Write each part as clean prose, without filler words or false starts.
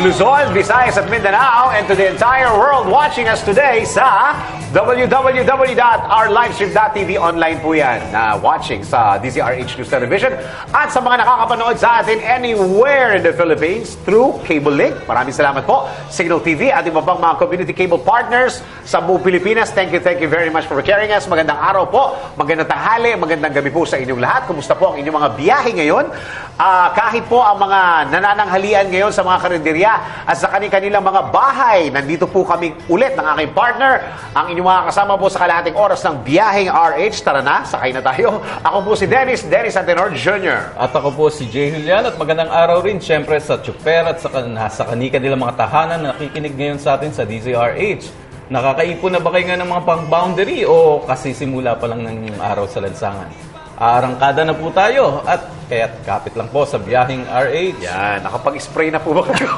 Luzon, Visayas at Mindanao, and to the entire world watching us today sa www.ourlivestream.tv. Online po yan na watching sa DZRH News Television at sa mga nakakapanood sa atin anywhere in the Philippines through cable link. Maraming salamat po. Signal TV at iba pang mga community cable partners sa buong Pilipinas. Thank you very much for carrying us. Magandang araw po, magandang tanghali, magandang gabi po sa inyong lahat. Kumusta po ang inyong mga biyahe ngayon? Kahit po ang mga nanananghalian ngayon sa mga karinderya at sa kanilang mga bahay, nandito po kami ulit ng aking partner, ang inyong mga kasama po sa kalahating oras ng biyaheng RH. Tara na, sakay na tayo. Ako po si Dennis Antenor Jr. At ako po si Jay Julian at magandang araw rin siyempre sa tsuper at sa kanika nilang mga tahanan na nakikinig ngayon sa atin sa DZRH. Nakakaipon na ba kayo nga ng mga pang-boundary o kasi simula pa lang ng araw sa lansangan? Arangkada na po tayo at kaya't kapit lang po sa biyaheng RH. Yan, nakapag-spray na po ba kayo?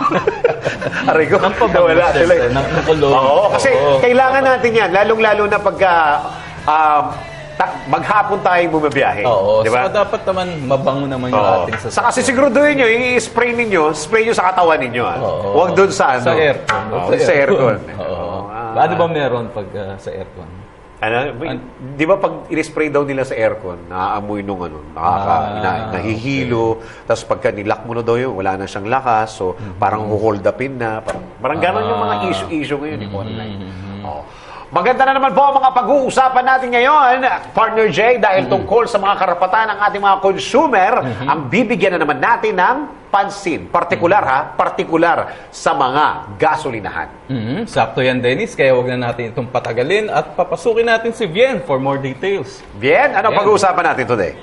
Aray ko, wala sila. Oo, kasi kailangan natin yan, lalong-lalo na pagka maghapon tayong bumabiyahe. Oo, diba? so dapat naman mabango naman yung ating sasakyan. Saka sisiguraduhin nyo, i-spray nyo sa katawan ninyo. Huwag doon sa ano. Sa aircon. Sa aircon. Ano ba meron pag sa aircon? Di ba pag i-spray daw nila sa aircon, naaamoy nung nahihilo, tapos pagka nilak mo na daw yun, wala na siyang lakas, so parang hold upin na, parang gano'n yung mga issue ngayon, online. Maganda na naman po ang mga pag-uusapan natin ngayon, Partner Jay, dahil tungkol sa mga karapatan ng ating mga consumer, ang bibigyan na naman natin ng pansin. Partikular sa mga gasolinahan. Sakto yan, Dennis, kaya wag na natin itong patagalin at papasukin natin si Vien for more details. Vien, ano pag-uusapan natin today?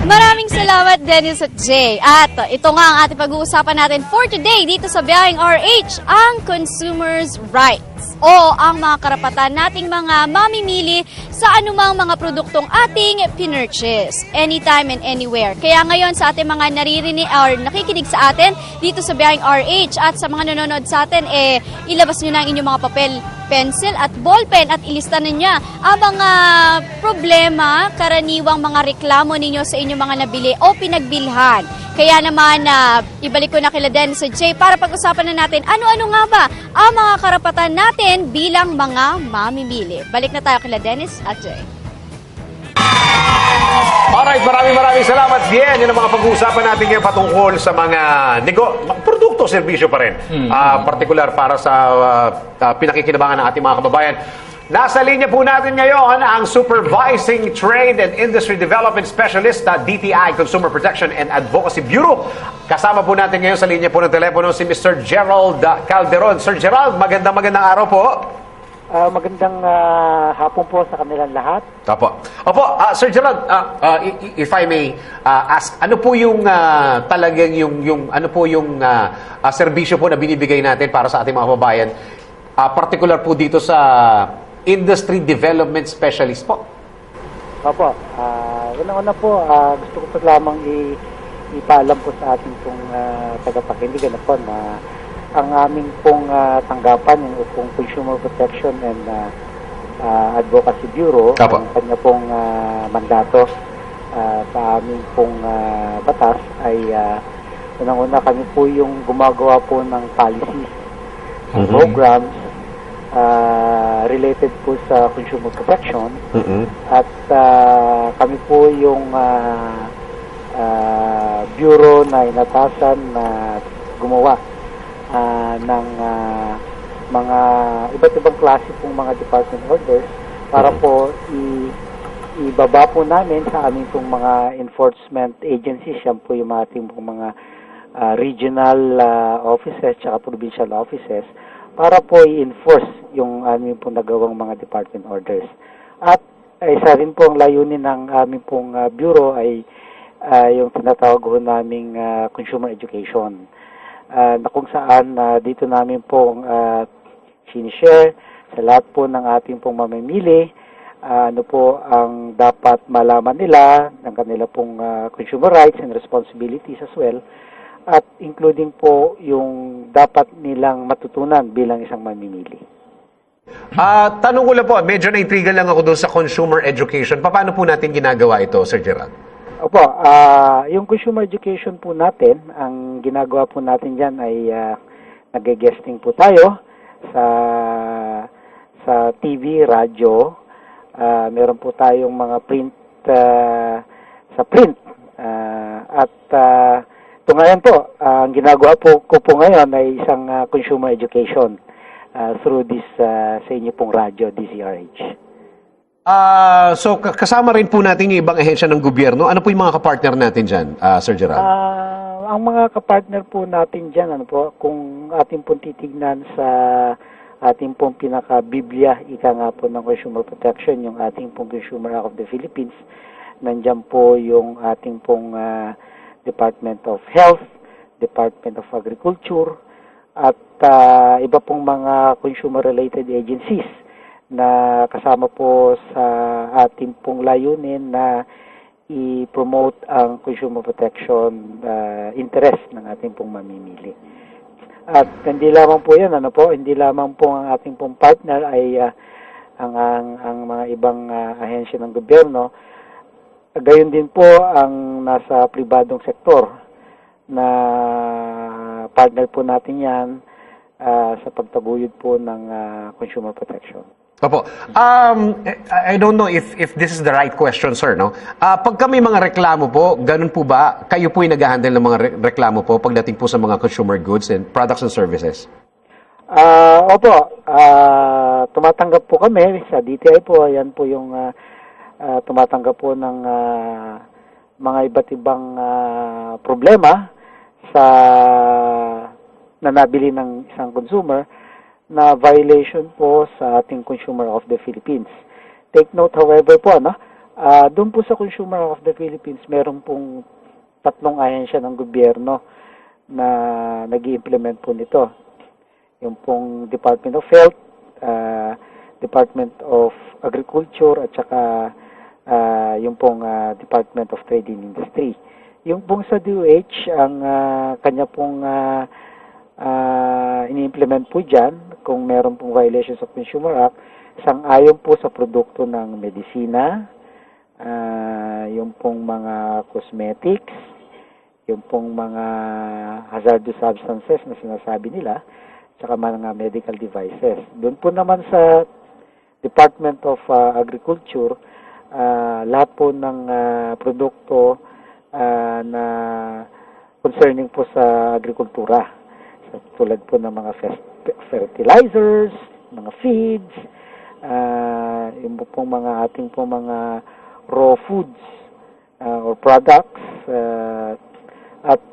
Maraming salamat, Dennis at Jay. At ito nga ang ating pag-uusapan natin for today dito sa Biyaheng RH, ang consumers' rights o ang mga karapatan nating mga mamimili sa anumang mga produktong ating pinurchase anytime and anywhere. Kaya ngayon sa ating mga naririnig or nakikinig sa atin dito sa Biyaheng RH at sa mga nanonood sa atin, ilabas nyo na ang inyong mga papel, pencil at ballpen at ilista ninyo ang mga problema, karaniwang mga reklamo ninyo sa inyong mga nabili o pinagbilhan. Kaya naman, ibalik ko na kila Dennis at Jay para pag-usapan na natin ano-ano nga ba ang mga karapatan natin bilang mga mamimili. Balik na tayo kila Dennis at Jay. Alright, maraming salamat, Vien. Yan ang mga pag-uusapan natin ngayon patungkol sa mga produkto, serbisyo pa rin. Partikular para sa pinakikinabangan ng ating mga kababayan. Nasa linya po natin ngayon ang Supervising Trade and Industry Development Specialist sa DTI Consumer Protection and Advocacy Bureau. Kasama po natin ngayon sa linya po ng telepono si Mr. Gerald Calderon. Sir Gerald, magandang araw po. Magandang hapon po sa kanilang lahat. Opo, Sir Gerald, if I may ask, ano po yung talagang yung ano po yung serbisyo po na binibigay natin para sa ating mga kababayan, particular po dito sa Industry Development Specialist po? Opo, una po, gusto ko po lamang ipaalam po sa ating pong tagapakinig na po na ang aming pong tanggapan, yung pong Consumer Protection and Advocacy Bureau, ang kanya pong mandato sa aming pong batas ay unang-una kami po yung gumagawa po ng policies, programs related po sa consumer protection at kami po yung bureau na inatasan na gumawa ng mga iba't ibang klase pong mga department orders para po ibaba po namin sa aming pong mga enforcement agencies, yan po yung ating pong mga regional offices at provincial offices para po i-enforce yung aming pong nagawang mga department orders. At isa rin po ang layunin ng aming pong bureau ay yung tinatawag ho naming consumer education. Na kung saan dito namin pong sinishare sa lahat po ng ating pong mamimili ano po ang dapat malaman nila ng kanila pong consumer rights and responsibilities as well, at including po yung dapat nilang matutunan bilang isang mamimili. Tanong ko lang po, medyo na-intriga lang ako doon sa consumer education. Paano po natin ginagawa ito, Sir Gerald? Opo, yung consumer education po natin, ang ginagawa po natin dyan ay nag-guesting po tayo sa TV, radyo. Meron po tayong mga print sa print. Ito ngayon po, ang ginagawa ko po ngayon ay isang consumer education through this sa inyo pong radyo, DZRH. So, kasama rin po natin yung ibang ahensya ng gobyerno. Ano po yung mga kapartner natin dyan, Sir Gerald? Ang mga kapartner po natin dyan, kung ating pong titignan sa ating pong pinaka-biblia, ika nga po ng consumer protection, yung ating pong Consumer Act of the Philippines, nandyan po yung ating pong Department of Health, Department of Agriculture, at iba pong mga consumer-related agencies na kasama po sa ating pong layunin na i-promote ang consumer protection interest ng ating pong mamimili. At hindi lamang po yan, hindi lamang po ang ating pong partner ay ang mga ibang ahensya ng gobyerno. Gayon din po ang nasa pribadong sektor na partner po natin yan sa pagtaguyod po ng consumer protection. Opo. I don't know if this is the right question, sir, no? Pagka may mga reklamo po, ganun po ba? Kayo po yung nag-handle ng mga reklamo po pagdating po sa mga consumer goods and products and services? Opo. Tumatanggap po kami sa DTI po. Yan po yung tumatanggap po ng mga iba't ibang problema na nabili ng isang consumer na violation po sa ating Consumer of the Philippines. Take note, however po, doon po sa Consumer of the Philippines, meron pong 3 ahensya ng gobyerno na nag-i-implement po nito. Yung pong Department of Health, Department of Agriculture, at saka yung pong Department of Trade and Industry. Yung pong sa DOH, ang kanya pong ini-implement po dyan, kung meron pong violations of Consumer Act, sang-ayon po sa produkto ng medisina, yung pong mga cosmetics, yung pong mga hazardous substances na sinasabi nila, tsaka mga medical devices. Doon po naman sa Department of Agriculture, lahat po ng produkto na concerning po sa agrikultura. Tulad po ng mga fertilizers, mga feeds, yung pong mga ating po mga raw foods or products, at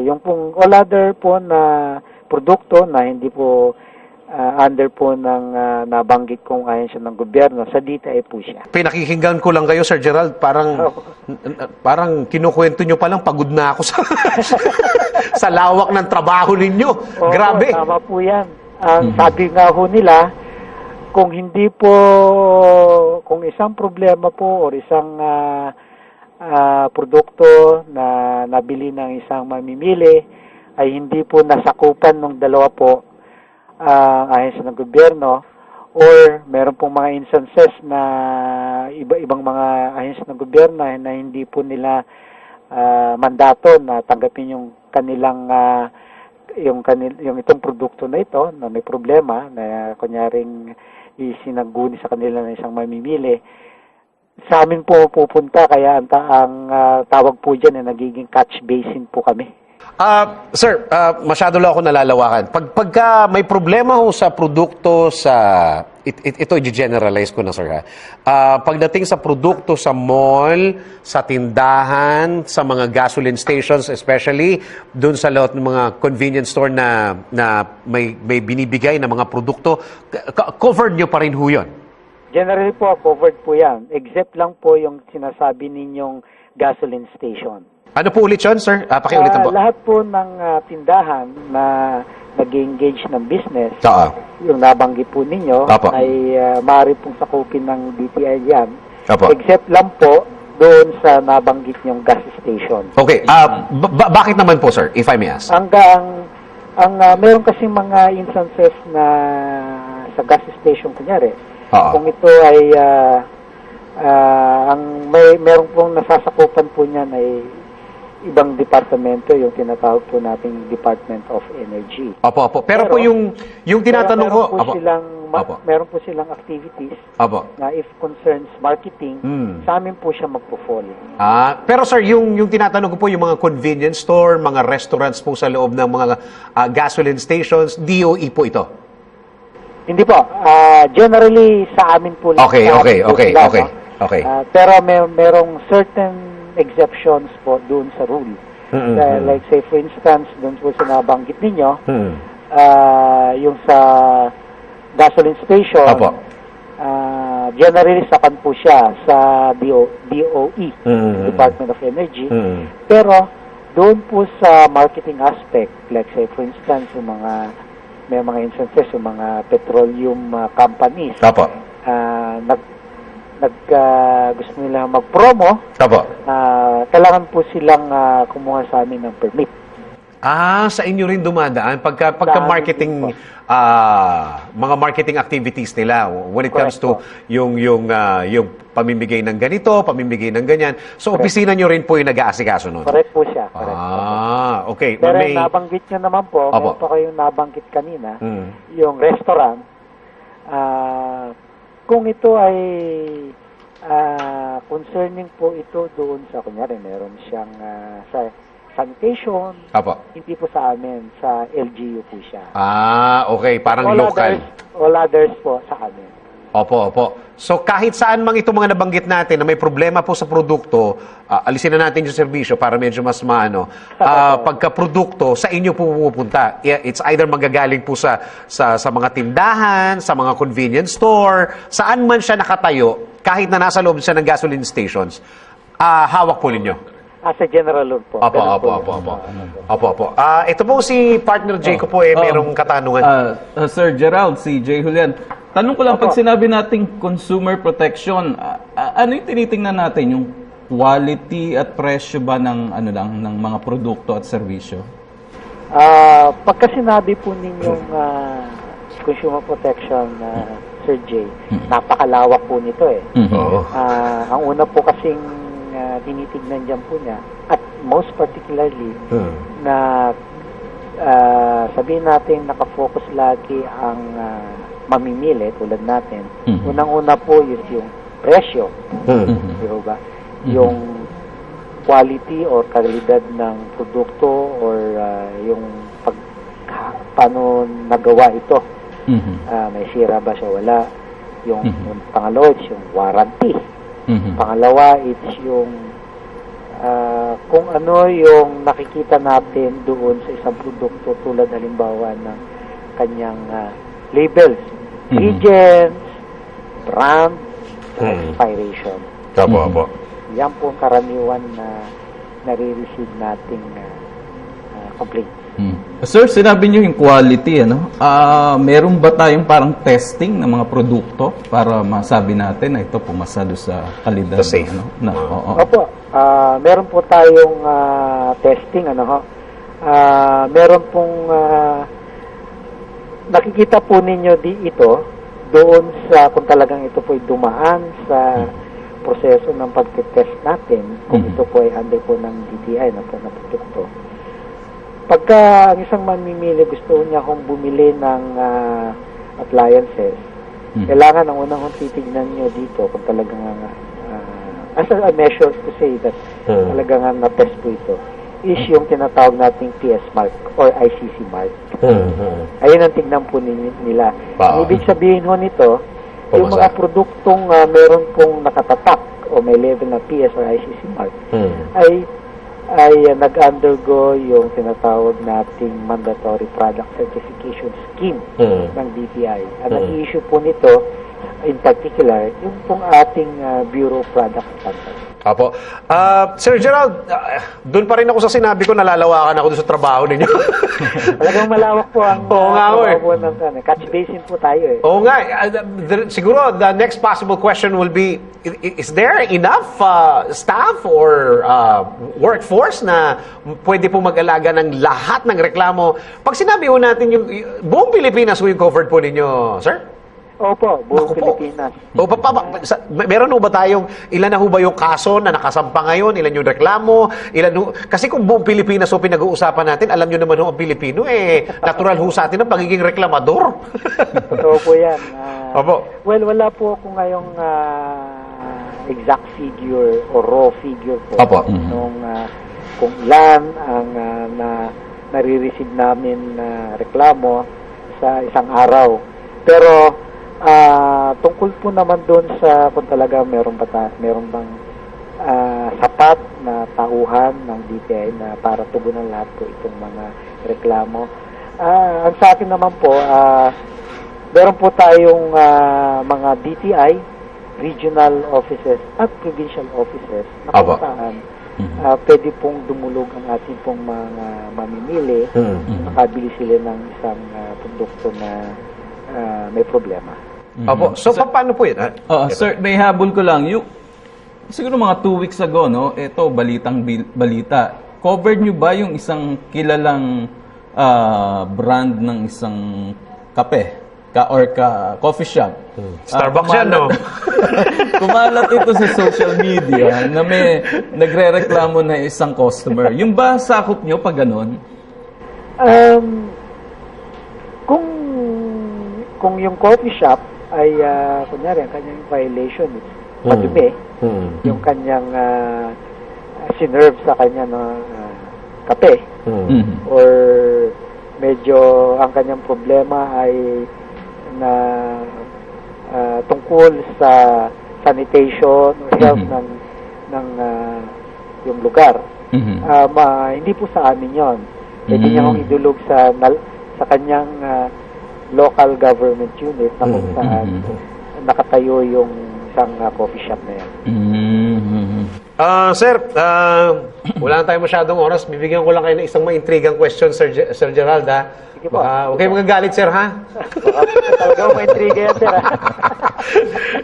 yung pong all other po na produkto na hindi po under po ng nabanggit kong ahensya ng gobyerno, sa DTI po siya. Pinakikinggan ko lang kayo, Sir Gerald, parang kinukwento nyo palang pagod na ako sa lawak ng trabaho ninyo. Oo, Grabe. Tama po yan. Ang sabi nga ho nila, kung isang problema po or isang produkto na nabili ng isang mamimili ay hindi po nasakupan ng dalawa po ang ahensya ng gobyerno, or meron pong mga instances na ibang mga ahensya ng gobyerno na hindi po nila mandato na tanggapin yung kanilang yung itong produkto na ito na may problema na kunyaring isinaguni sa kanila ng isang mamimili, sa amin po pupunta, kaya ang tawag po dyan na nagiging catch basin po kami. Sir, masyado lang ako nalalawakan. Pagka may problema ho sa produkto ito i-generalize ko na, sir, ha? Pagdating sa produkto sa mall, sa tindahan, sa mga gasoline stations, especially dun sa lahat ng mga convenience store na may binibigay na mga produkto, covered nyo pa rin ho yun? Generally po, covered po yan. Except lang po yung sinasabi ninyong gasoline station. Ano po ulit yun, sir? Pakiulitan po. Lahat po ng tindahan na nag-engage ng business, yung nabanggit po ninyo, ay maaari pong sakupin ng DTI yan. Except lang po doon sa nabanggit nyong gas station. Okay. Bakit naman po, sir, if I may ask? Meron kasing mga instances na sa gas station kunyari, Oo. kung ito ay meron pong nasasakupan po niyan ay ibang departamento, yung tinatawag po nating Department of Energy. Opo. Pero po yung tinatanong ko... Meron po silang activities Opo. na if concerns marketing, sa amin po siya magpo-fall. Pero sir, yung tinatanong ko po, yung mga convenience store, mga restaurants po sa loob ng mga gasoline stations, DOE po ito? Hindi po. Generally, sa amin po lang. Okay. Pero merong certain exceptions po doon sa rule. Like say, for instance, doon po sa nabanggit ninyo, yung sa gasoline station, Opo. generally sakan po siya sa DOE, Department of Energy. Pero doon po sa marketing aspect, like say for instance, may mga instances, yung mga petroleum companies, Opo. gusto nila mag-promo, Opo. kailangan po silang kumuha sa amin ng permit. Sa inyo rin dumadaan pagka marketing mga marketing activities nila when it comes to yung pamimigay ng ganito, pamimigay ng ganyan. So opisina nyo rin po yung nag-aasikaso nun. Correct po siya. Okay. Pero nabanggit nyo naman po, meron pa kayong nabanggit kanina, yung restaurant, kung ito ay concerning po ito doon sa, kunyari, meron siyang sa sanitation, hindi po sa amin, sa LGU po siya. Okay. Parang local. All others po sa amin. Opo. So kahit saan mang itong mga nabanggit natin na may problema po sa produkto, alisin na natin yung serbisyo para medyo mas maano. Pagka-produkto, sa inyo po pupunta. It's either magagaling po sa mga tindahan, sa mga convenience store, saan man siya nakatayo, kahit na nasa loob siya ng gasoline stations, hawak po ninyo. Sa general loan po. Opo. Ito po si partner Jay ko po mayroong katanungan. Sir Gerald, si Jay Julian. Tanong ko lang, pag sinabi nating consumer protection, ano yung tinitingnan natin? Yung quality at presyo ba ng mga produkto at serbisyo? Pagka sinabi po ninyong consumer protection, Sir Jay, napakalawak po nito eh. Ang una po kasing tinitignan dyan po niya, at most particularly na sabihin natin nakafocus lagi ang mamimili tulad natin. Unang-una po is yung presyo. Di ba? Yung quality or kalidad ng produkto or yung paano nagawa ito. May sira ba siya, wala. Yung pangalawa, it's yung warranty. Pangalawa, it's yung kung ano yung nakikita natin doon sa isang produkto tulad halimbawa ng kanyang labels, ingredients, brand, expiration. Yan po ang karaniwan na nare-receive nating complaints. Sir, sinabi niyo yung quality, meron ba tayong parang testing ng mga produkto para masabi natin na ito pumasado sa kalidad? Safe. Opo. Meron po tayong testing, meron pong nakikita po ninyo ito doon sa kung talagang ito po ay dumaan sa proseso ng pagtitest natin, kung ito po ay under po ng DTI na produkto. Pagka ang isang mamimili gusto niya kung bumili ng appliances, kailangan ang unang titignan nyo dito kung talagang as a measure to say that talagang na-test po ito is yung tinatawag nating PS mark or ICC mark. Ayun ang tignan po nila. Ibig sabihin ho nito, yung mga produktong meron pong nakatatak o may level na PS or ICC mark ay nag-undergo yung tinatawag nating mandatory product certification scheme ng DTI. Ang i-issue po nito in particular yung pong ating Bureau of Product Standards. Apo. Sir Gerald, doon pa rin ako sa sinabi ko, nalalawakan ako doon sa trabaho ninyo. Talagang malawak po ang trabaho po ng catch basin po tayo eh. Oo nga. Siguro, the next possible question will be, is there enough staff or workforce na pwede po mag-alaga ng lahat ng reklamo? Pag sinabi po natin yung buong Pilipinas yung covered po ninyo, sir? Opo, buong Naku po. Pilipinas. O, meron ho ba tayong, ilan na ho ba yung kaso na nakasampa ngayon? Ilan yung reklamo? Kasi kung buong Pilipinas ho pinag-uusapan natin, alam nyo naman ho ang Pilipino, natural ho sa atin ang pagiging reklamador. Totoo po yan. Opo. Well, wala po ako ngayong exact figure o raw figure po. Opo. Nung kung ilan ang nare-receive namin na reklamo sa isang araw. Pero tungkol po naman doon sa kung talaga meron bang sapat na tauhan ng DTI na para tugunan lahat po itong mga reklamo. Ang sa akin naman po, meron po tayong mga DTI, regional offices at provincial offices na kung saan pwede pong dumulog ang ating pong mga mamimili, makabili sila ng isang produkto na may problema. Opo. So, paano po yun? Sir, may habol ko lang. Siguro mga 2 weeks ago, no? Ito, balita. Covered nyo ba yung isang kilalang brand ng isang kape? Coffee shop? Starbucks yan, no? Kumalat ito sa social media na may nagre-reklamo na isang customer. Yung ba sakop nyo pag ganun? Kung yung coffee shop ay kunyari ang kanyang violation is madumi, yung kanyang sinerve sa kanya na kape, or medyo ang kanyang problema ay na tungkol sa sanitation or health ng yung lugar. Hindi po sa amin yon. Pwede niya kong idulog sa kanyang local government unit na kung saan nakatayo yung isang coffee shop na yan. Sir, wala na tayo masyadong oras. Bibigyan ko lang kayo ng isang maintrigang question, Sir Gerald, ha? Sige po. Huwag kayong magagalit, sir, ha? Talagang maintriga yan, sir.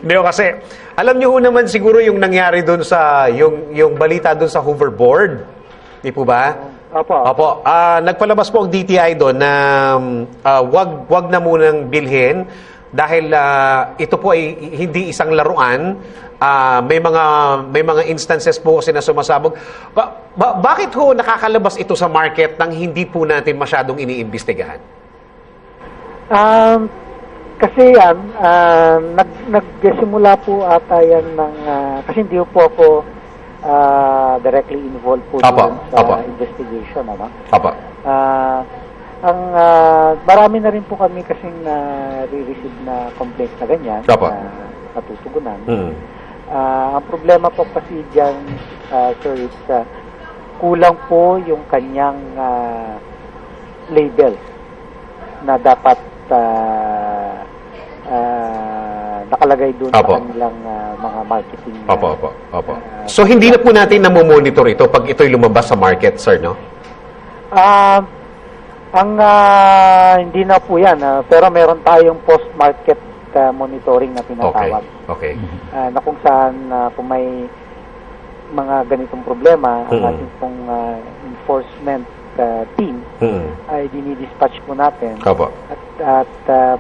Hindi ko kasi, alam niyo ho naman siguro yung nangyari doon sa, yung balita doon sa hoverboard. Di po ba? Opo. Nagpalabas po ang DTI doon na wag na munang bilhin dahil ito po ay hindi isang laruan. May mga instances po kasi na sumasabog. Bakit ho nakakalabas ito sa market nang hindi po natin masyadong iniimbestigahan? Kasi yan, nagsimula po ata yan ng, kasi hindi po ako directly involved po doon sa investigation. Marami na rin po kami kasing re-receive na complaints na ganyan na natutugunan. Ang problema po kasi dyan, sir, is kulang po yung kanyang label na dapat nakalagay doon sa kanilang mga marketing. So, hindi na po natin namomonitor ito pag ito'y lumabas sa market, sir, no? Hindi na po yan. Pero meron tayong post-market monitoring na tinatawag. Okay. Na kung saan kung may mga ganitong problema, ang ating pong enforcement team ay dinidispatch po natin at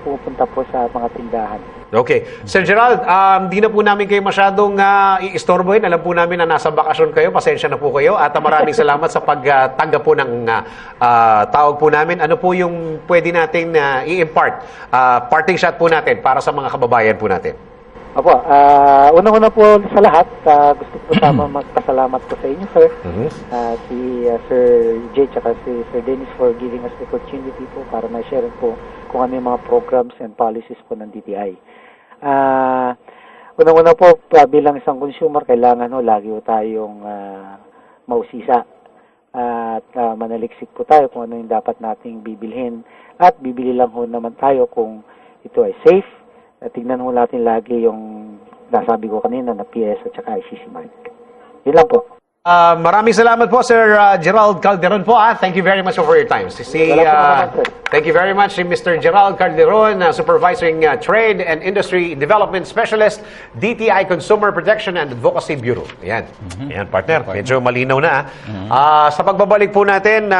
pupunta po sa mga tindahan. Okay. Sir Gerald, di na po namin kayo masyadong iistorbohin. Alam po namin na nasa bakasyon kayo. Pasensya na po kayo. At maraming salamat sa pagtanggap po ng tawag po namin. Ano po yung pwede nating i-impart? Parting shot po natin para sa mga kababayan po natin. Opo. Unang-una po sa lahat, gusto po magpasalamat po sa inyo, sir. Si Sir Jay at si Sir Dennis for giving us the opportunity po para ma-share po kung ano yung mga programs and policies po ng DTI. Unang-una po, bilang isang consumer, kailangan lagi po tayong mausisa at manaliksik po tayo kung ano yung dapat nating bibilhin at bibili lang naman tayo kung ito ay safe. Tignan natin lagi yung nasabi ko kanina na PS at saka ICC mark. Yun lang po. Maraming salamat po, Sir Gerald Calderon po. Thank you very much for your time. Thank you very much, Mr. Gerald Calderon, Supervising Trade and Industry Development Specialist, DTI Consumer Protection and Advocacy Bureau. Ayan. Ayan, partner. Medyo malinaw na. Sa pagbabalik po natin,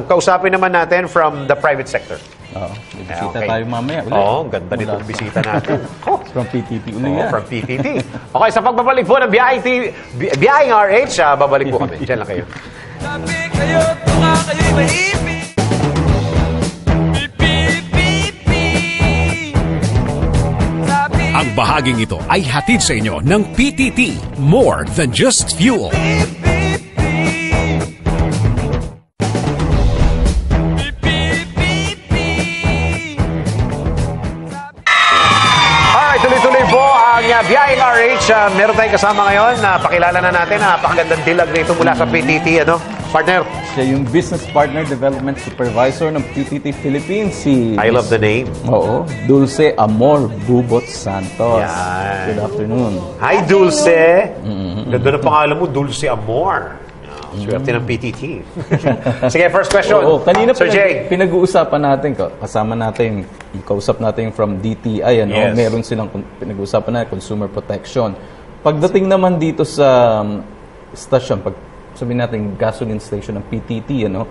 kausapin naman natin from the private sector. Oo, may bisita Okay. tayo mamaya ulit. Oo, ganda nitong bisita natin. From PTT ulit yan. From PTT. Okay, sa pagbabalik po ng Biyahing RH, babalik po kami. Diyan lang kayo. Sabi kayo, tuka kayo'y maibig. Sabi, Ang bahaging ito ay hatid sa inyo ng PTT, more than just fuel. Alright, tuloy-tuloy po ang Biyahing RH. Meron tayong kasama ngayon. Pakilala na natin. Napakagandang dilag na ito mula sa PTT. Ano? Partner, Siya yung Business Partner Development Supervisor ng PTT Philippines, si... I love the name. Oo, Dulce Amor Bubot Santos. Yan. Good afternoon. Hi, Dulce. Ganda ng pangalan mo, Dulce Amor. Swerte ng PTT. Sige, first question. Oo, kanina Sir Jay. pinag-uusapan natin, kasama natin, kausap natin yung from DTI, ano, Yes. meron silang pinag-uusapan na consumer protection. Pagdating naman dito sa station, pag sabihin natin gasoline station ng PTT, ano,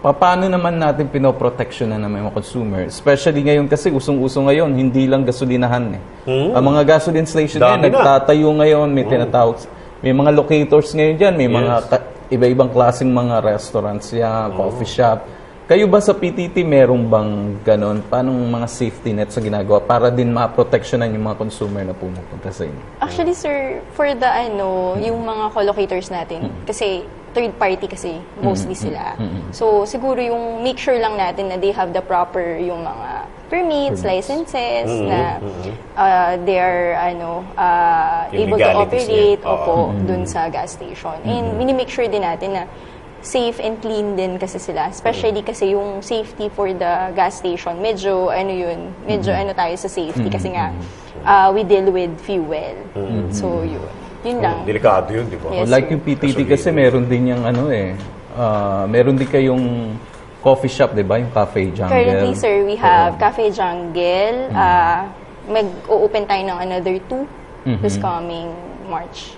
paano naman natin pinoprotection na naman yung mga consumer? Especially ngayon kasi usong-uso ngayon, hindi lang gasolinahan eh. Ang mga gasoline station Dami ngayon, na. nagtatayo ngayon, may tinatawag, may mga locators ngayon dyan, may mga iba-ibang klaseng mga restaurants yan, coffee shop. Kayo ba sa PTT meron bang ganon? Paano mga safety net sa ginagawa para din ma-protectionan yung mga consumer na pumupunta sa inyo? Actually, sir, for the yung mga collocators natin, kasi third party kasi mostly sila. So, siguro yung make sure lang natin na they have the proper yung mga permits, licenses, na they are able to Illegalities operate dun sa gas station. And minimake sure din natin na safe and clean din kasi sila. Especially kasi yung safety for the gas station, medyo tayo sa safety kasi nga we deal with fuel. So yun lang. Delikado yun, di ba? Yes, Like sir. yung PTT kasi meron din yung meron din kayong coffee shop, di ba? Yung Cafe Jungle. Currently, sir, we have Cafe Jungle. Mag-o-open tayo ng another 2 this coming March.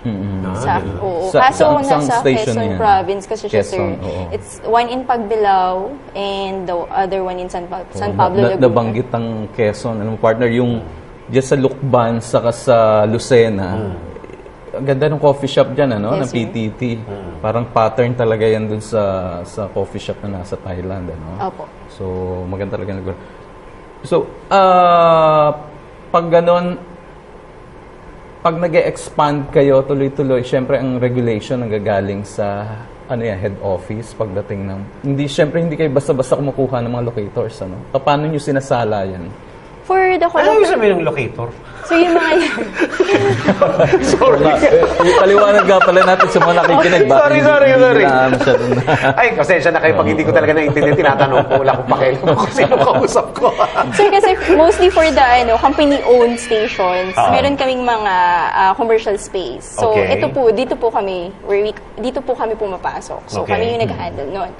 Kaso nasa Quezon Province kasi siya, sir. It's one in Pagbilao and the other one in San Pablo, Laguna. Nabanggit ang Quezon. Anong partner? Yung diyan sa Lukban, saka sa Lucena. Ang ganda ng coffee shop dyan, ano? Yes, ng sir. PTT. Parang pattern talaga yan dun sa coffee shop na nasa Thailand, ano? Opo. So, maganda talaga. So, pag ganon, pag nag-expand kayo tuloy-tuloy, syempre ang regulation nanggagaling sa head office pagdating ng... Hindi kayo basta-basta kumukuha ng mga locators, ano? Paano nyo sinasala yan? For the Ano yung sabihin ng locator? So yung mga Sorry. Paliwanag nga pala natin sa mga nakikinig. Sorry. Masyadong Ay, pasensya na kayo pag hindi ko talaga naiintindihan. Tinatanong ko, wala akong pakialam kung sino kausap ko. Sir, kasi mostly for the company-owned stations, meron kaming mga commercial space. So, Okay. dito po kami pumapasok. So, Okay. kami yung nag-handle nun.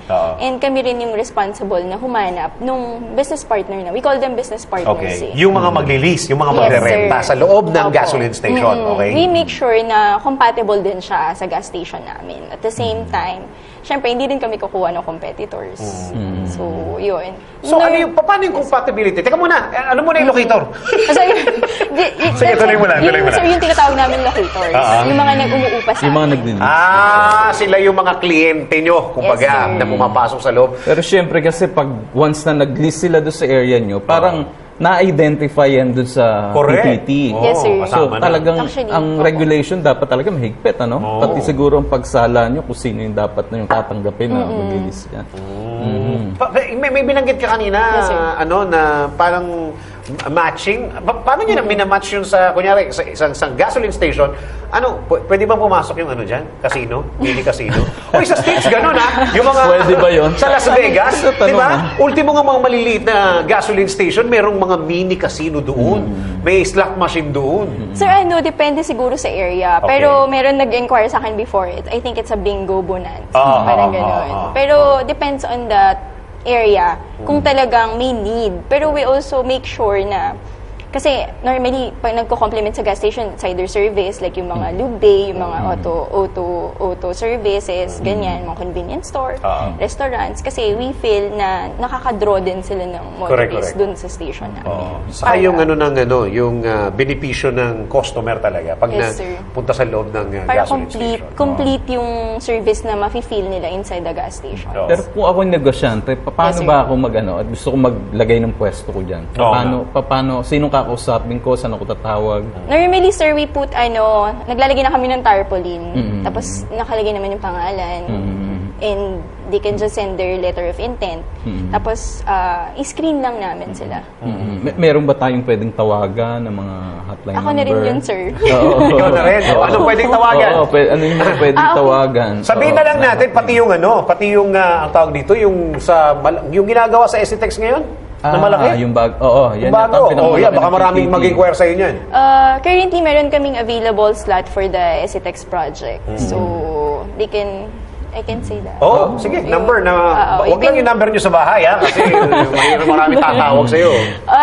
And kami rin yung responsible na humanap nung business partner na. We call them business partners. Okay. Eh. Yung mga mag-lease, yung mga Yes, magre-renta sir. sa loob ng Opo. gasoline station. Okay? We make sure na compatible din siya sa gas station namin. At the same time, syempre, hindi din kami kukuha ng competitors. So, yun. So, paano yung compatibility? Teka muna, ano muna yung locator? Sige, tuloy mo lang. Sir, yung tinatawag namin locators. Yung mga nag-umuupa sa yung mga amin. nag-release. Sila yung mga kliyente nyo, kumbaga, Yes, sir. na pumapasok sa loob. Pero syempre kasi pag once na nag-list sila doon sa area nyo, parang na-identify yan doon sa Correct. PTT. Oo, Yes, sir. So kasama na. talagang Actually, ang opo. regulation dapat talaga mahigpit, ano? Oo. Pati siguro ang pagsala nyo kung sino yung dapat na yung tatanggapin na mag-release yan. May binanggit ka kanina, Yes, sir. na parang matching. Paano nyo na minamatch yun sa, kunyari, sa isang gasoline station? Pwede bang pumasok yung dyan? Casino? Mini casino? Uy, sa States, gano'n Yung mga... Pwede ba yun? Sa Las Vegas, Tanong di ba? na. Ultimo nga mga maliliit na gasoline station, merong mga mini casino doon. May slot machine doon. Sir, depende siguro sa area. Okay. Pero meron nag-inquire sa akin before. I think it's a bingo bonanza. Ah, Parang ah, gano'n. ah, ah. Pero depends on the area kung talagang may need. Pero we also make sure na Kasi normally, pag nagko-compliment sa gas station, it's either service, like yung mga lube bay, yung mga auto services, ganyan, mga convenience store, restaurants. Kasi we feel na nakaka-draw din sila ng motorists dun sa station namin. Saka yung yung benepisyo ng customer talaga pag punta sa loob ng para gasoline station. complete yung service na mafe-feel nila inside the gas station. Pero kung ako yung negosyante, paano ba ako at gusto ko maglagay ng pwesto ko dyan? Paano, sinong kakausapin ko, saan ako tatawag? Normally, sir, we put, naglalagay na kami ng tarpaulin. Tapos, nakalagay naman yung pangalan. And they can just send their letter of intent. Tapos, i-screen lang namin sila. Meron ba tayong pwedeng tawagan ng mga hotline Ako number? na rin yun, sir. Ikaw na rin. Anong pwedeng tawagan? Ano yung mga pwedeng tawagan? Sabihin na lang natin, pati yung ang tawag dito, yung ginagawa sa SCTEX ngayon? Na malaki? Yung bag. Yung bago. Baka maraming mag-inquire sa'yo niyan. Currently, meron kaming available slot for the SCTEX project. So, I can say that. Sige, number na, wag lang yung number nyo sa bahay, ha? Kasi marami tatawag sa'yo.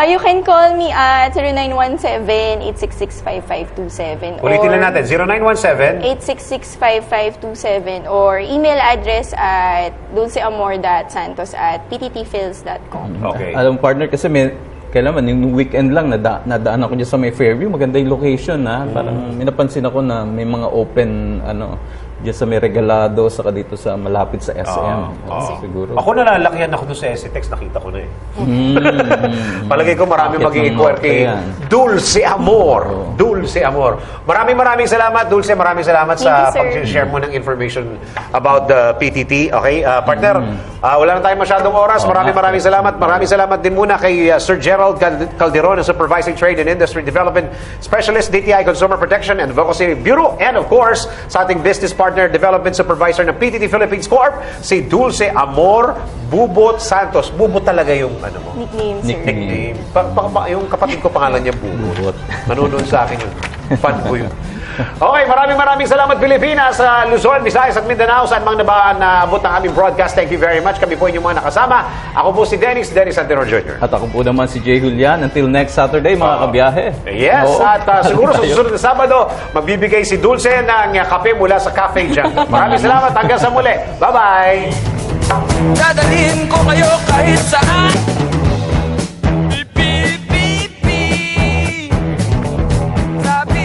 You can call me at 0917-866-5527. Ulitin lang natin, 0917 866-5527 or email address at dulceamor.santos@pttfills.com. Okay. Alam mo, partner, kasi kailangan, yung weekend lang, nadaan ako dyan sa may Fairview. Maganda yung location, ha? Parang minapansin ako na may mga open, dyan sa may Regalado, saka dito sa malapit sa SM. Siguro. Ako nalalakihan ako doon sa SCTEX, nakita ko na eh. Palagay ko marami mag-i-inquire kay Dulce Amor. Dulce Amor. Maraming salamat, Dulce. Maraming salamat sa pag-share mo ng information about the PTT. Okay, partner, wala na tayong masyadong oras. Maraming salamat. Maraming salamat din muna kay Sir Gerald Calderon, Supervising Trade and Industry Development Specialist, DTI Consumer Protection and Advocacy Bureau. And of course, sa ating business partner, Development Supervisor ng PTT Philippines Corp, si Dulce Amor Bubot Santos. Bubot talaga yung mo? Nickname, sir. Nickname. Yung kapatid ko pangalan niya Bubot. Nanonood sa akin yun. Fan ko yun. Okay, maraming salamat Pilipinas, Luzon, Visayas at Mindanao, saan mang naabot ng aming broadcast. Thank you very much. Kami po inyong mga nakasama. Ako po si Dennis Antenor Jr. At ako po naman si Jay Julian. Until next Saturday, mga kabiyahe. Yes, at siguro sa susunod na Sabado, magbibigay si Dulce ng kape mula sa Cafe Jam. Maraming salamat. Hanggang sa muli. Bye-bye! Dadalhin ko kayo kahit saan.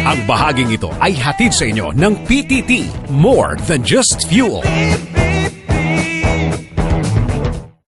Ang bahaging ito ay hatid sa inyo ng PTT, more than just fuel.